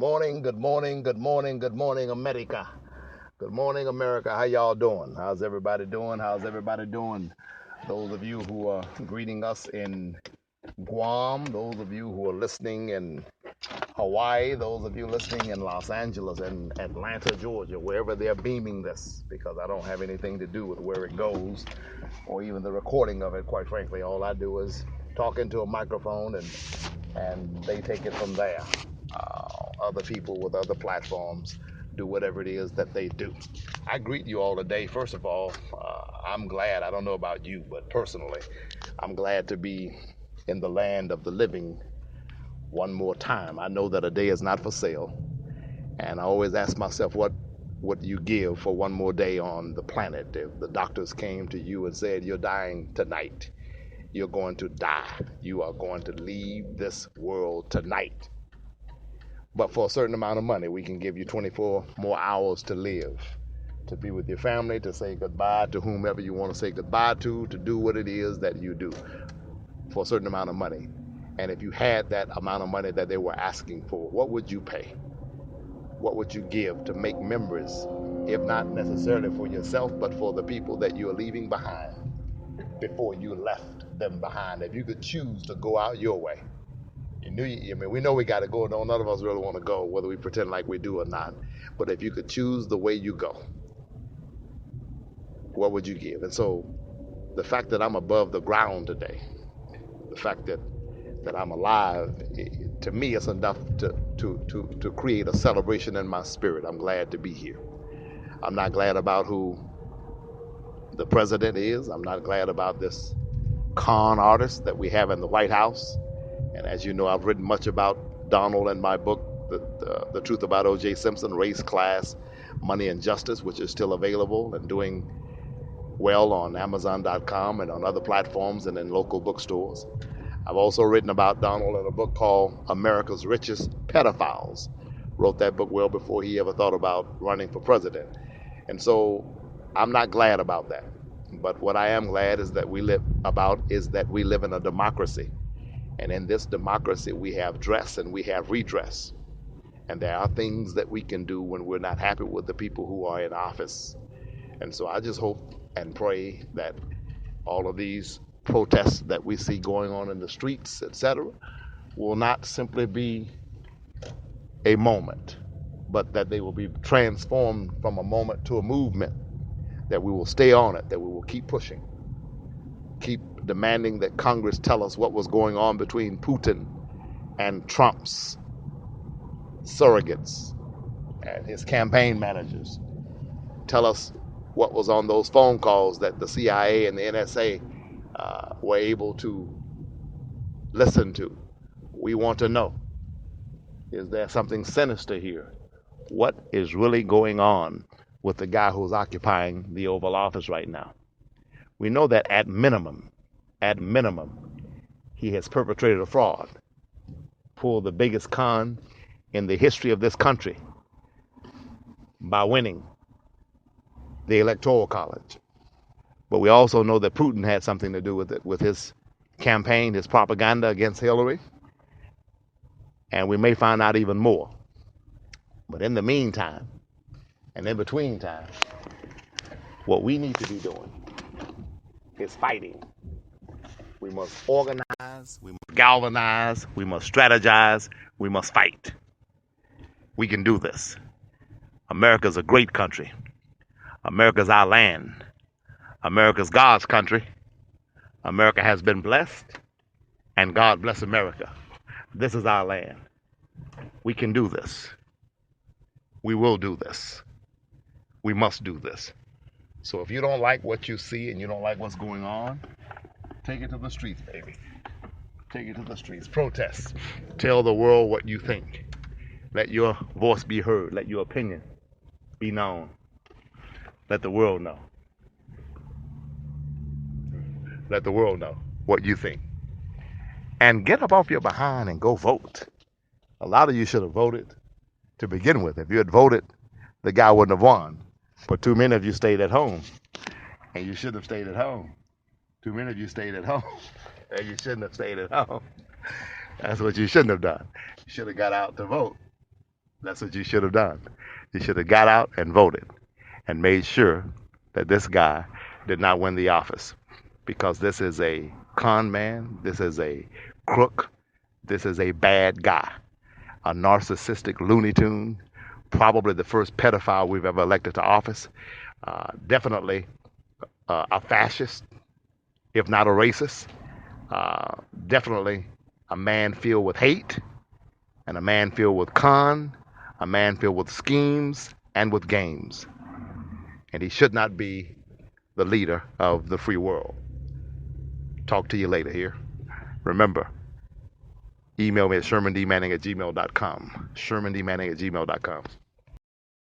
morning, good morning, good morning, good morning, America. Good morning, America. How y'all doing? How's everybody doing? How's everybody doing? Those of you who are greeting us in Guam, those of you who are listening in Hawaii, those of you listening in Los Angeles and Atlanta, Georgia, wherever they're beaming this, because I don't have anything to do with where it goes or even the recording of it, quite frankly. All I do is talk into a microphone and they take it from there. Other people with other platforms do whatever it is that they do. I greet you all today. First of all, I'm glad, I don't know about you, but personally, I'm glad to be in the land of the living one more time. I know that a day is not for sale, and I always ask myself, what would you give for one more day on the planet? If the doctors came to you and said, you're dying tonight, you're going to die, you are going to leave this world tonight, but for a certain amount of money, we can give you 24 more hours to live, to be with your family, to say goodbye to whomever you want to say goodbye to do what it is that you do for a certain amount of money. And if you had that amount of money that they were asking for, what would you pay? What would you give to make memories, if not necessarily for yourself, but for the people that you're leaving behind before you left them behind? If you could choose to go out your way, we know we got to go. No, none of us really want to go, whether we pretend like we do or not. But if you could choose the way you go, what would you give? And so the fact that I'm above the ground today, the fact that I'm alive, to me, it's enough to create a celebration in my spirit. I'm glad to be here. I'm not glad about who the president is. I'm not glad about this con artist that we have in the White House. And as you know, I've written much about Donald in my book, The Truth About O.J. Simpson, Race, Class, Money, and Justice, which is still available and doing well on Amazon.com and on other platforms and in local bookstores. I've also written about Donald in a book called America's Richest Pedophiles. Wrote that book well before he ever thought about running for president. And so I'm not glad about that. But what I am glad is that we live in a democracy. And in this democracy, we have dress and we have redress. And there are things that we can do when we're not happy with the people who are in office. And so I just hope and pray that all of these protests that we see going on in the streets, etc., will not simply be a moment, but that they will be transformed from a moment to a movement, that we will stay on it, that we will keep pushing, keep demanding that Congress tell us what was going on between Putin and Trump's surrogates and his campaign managers. Tell us what was on those phone calls that the CIA and the NSA were able to listen to. We want to know, is there something sinister here? What is really going on with the guy who's occupying the Oval Office right now? We know that at minimum, he has perpetrated a fraud, pulled the biggest con in the history of this country by winning the Electoral College. But we also know that Putin had something to do with it, with his campaign, his propaganda against Hillary. And we may find out even more. But in the meantime, and in between time, what we need to be doing is fighting. We must organize, we must galvanize, we must strategize, we must fight. We can do this. America's a great country. America's our land. America's God's country. America has been blessed, and God bless America. This is our land. We can do this. We will do this. We must do this. So if you don't like what you see and you don't like what's going on, take it to the streets, baby. Take it to the streets. Protest. Tell the world what you think. Let your voice be heard. Let your opinion be known. Let the world know. Let the world know what you think. And get up off your behind and go vote. A lot of you should have voted to begin with. If you had voted, the guy wouldn't have won. But too many of you stayed at home. And you should have stayed at home. Too many of you stayed at home. And you shouldn't have stayed at home. That's what you shouldn't have done. You should have got out to vote. That's what you should have done. You should have got out and voted and made sure that this guy did not win the office, because this is a con man, this is a crook, this is a bad guy, a narcissistic Looney Tune, probably the first pedophile we've ever elected to office, definitely a fascist, if not a racist, definitely a man filled with hate, and a man filled with con, a man filled with schemes and with games. And he should not be the leader of the free world. Talk to you later here. Remember, email me at shermandmanning@gmail.com. shermandmanning@gmail.com.